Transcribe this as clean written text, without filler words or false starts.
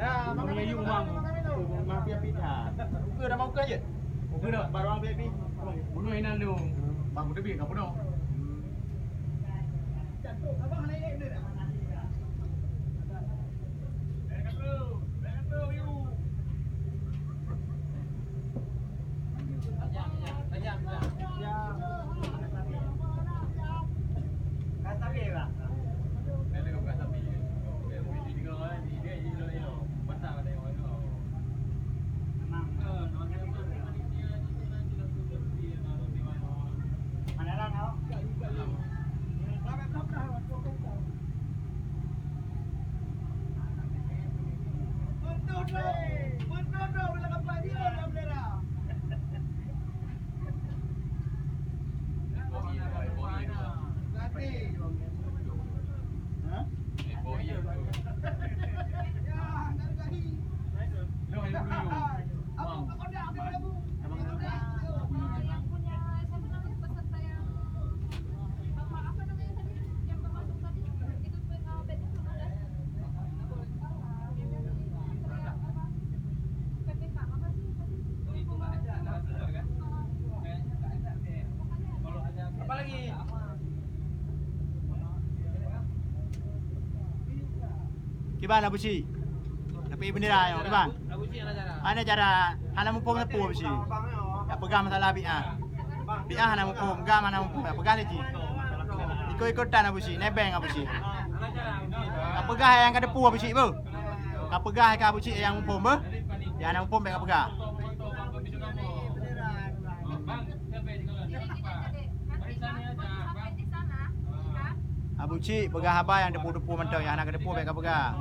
Mengayu mang. Mafia pita. Muka dah mau ke je. Muka dah barang VIP. Bunuh inan lu. Bang udah bi kau bunuh. Jantung abang naik ni dah. Gimana Bu Ci? Dapat bendera yo, gimana? Ana cara ana mumpung tepu Bu Ci. Ya pegang masalah bi'ah. Bi'ah ana mumpung, enggak mana mumpung, ya pegang Ci. Ikut-ikutan Bu Ci, nebeng Bu Ci. Ka pegang yang ka depu Bu Ci bu. Ka pegang ka Bu Ci yang mumpung bu. Ya ana mumpung ka pegang. Abu Ci pegang apa yang depu-depu mentang yang anak depu baik pegang.